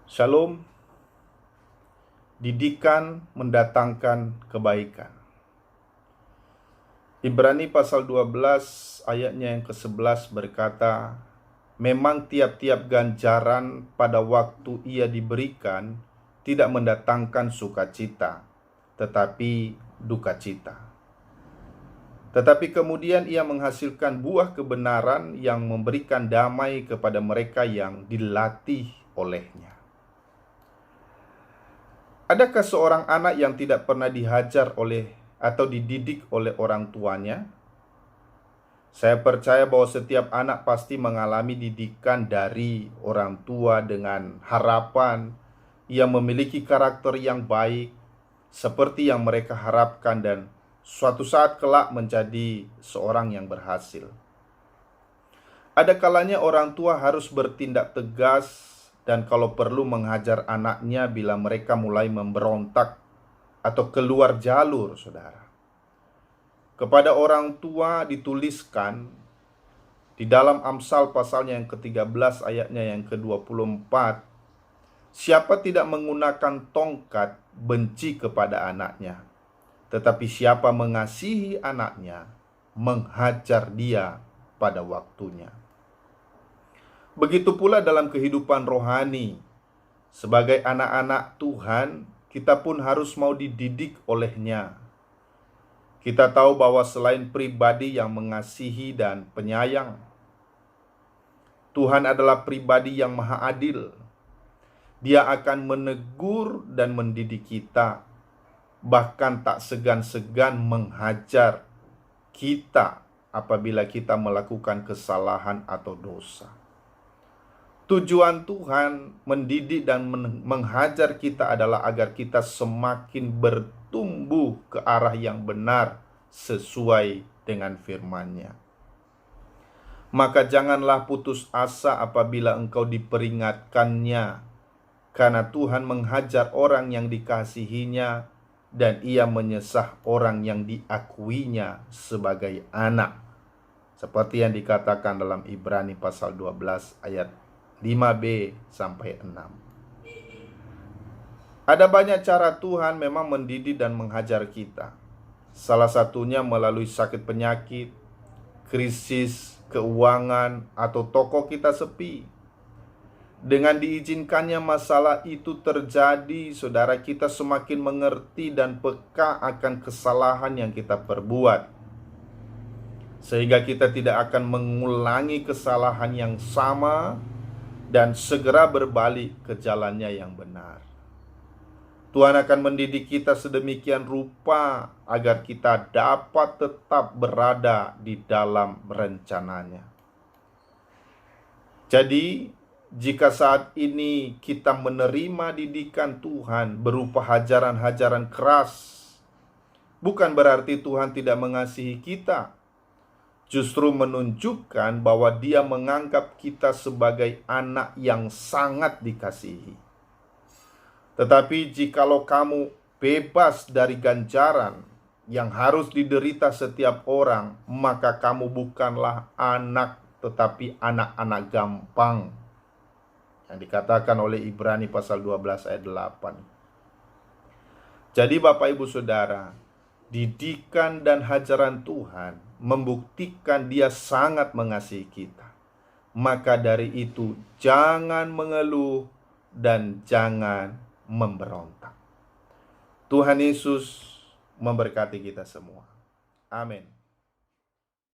Shalom, didikan mendatangkan kebaikan. Ibrani pasal 12 ayatnya yang ke-11 berkata, memang tiap-tiap ganjaran pada waktu ia diberikan tidak mendatangkan sukacita, tetapi duka cita. Tetapi kemudian ia menghasilkan buah kebenaran yang memberikan damai kepada mereka yang dilatih olehnya. Adakah seorang anak yang tidak pernah dihajar oleh atau dididik oleh orang tuanya? Saya percaya bahwa setiap anak pasti mengalami didikan dari orang tua dengan harapan ia memiliki karakter yang baik seperti yang mereka harapkan dan suatu saat kelak menjadi seorang yang berhasil. Ada kalanya orang tua harus bertindak tegas dan kalau perlu menghajar anaknya bila mereka mulai memberontak atau keluar jalur, saudara. Kepada orang tua dituliskan di dalam Amsal pasalnya yang ke-13 ayatnya yang ke-24, siapa tidak menggunakan tongkat benci kepada anaknya, tetapi siapa mengasihi anaknya menghajar dia pada waktunya. Begitu pula dalam kehidupan rohani. Sebagai anak-anak Tuhan, kita pun harus mau dididik olehnya. Kita tahu bahwa selain pribadi yang mengasihi dan penyayang, Tuhan adalah pribadi yang maha adil. Dia akan menegur dan mendidik kita, bahkan tak segan-segan menghajar kita apabila kita melakukan kesalahan atau dosa. Tujuan Tuhan mendidik dan menghajar kita adalah agar kita semakin bertumbuh ke arah yang benar sesuai dengan firman-Nya. Maka janganlah putus asa apabila engkau diperingatkannya, karena Tuhan menghajar orang yang dikasihinya dan ia menyesah orang yang diakuinya sebagai anak. Seperti yang dikatakan dalam Ibrani pasal 12 ayat 5b sampai 6. Ada banyak cara Tuhan memang mendidik dan menghajar kita. Salah satunya melalui sakit penyakit, krisis keuangan, atau toko kita sepi. Dengan diizinkannya masalah itu terjadi, saudara, kita semakin mengerti dan peka akan kesalahan yang kita perbuat, sehingga kita tidak akan mengulangi kesalahan yang sama dan segera berbalik ke jalannya yang benar. Tuhan akan mendidik kita sedemikian rupa agar kita dapat tetap berada di dalam rencananya. Jadi, jika saat ini kita menerima didikan Tuhan berupa hajaran-hajaran keras, bukan berarti Tuhan tidak mengasihi kita. Justru menunjukkan bahwa Dia menganggap kita sebagai anak yang sangat dikasihi. Tetapi jikalau kamu bebas dari ganjaran yang harus diderita setiap orang, maka kamu bukanlah anak, tetapi anak-anak gampang, yang dikatakan oleh Ibrani pasal 12 ayat 8. Jadi Bapak Ibu Saudara, didikan dan hajaran Tuhan membuktikan Dia sangat mengasihi kita. Maka dari itu jangan mengeluh dan jangan memberontak. Tuhan Yesus memberkati kita semua. Amin.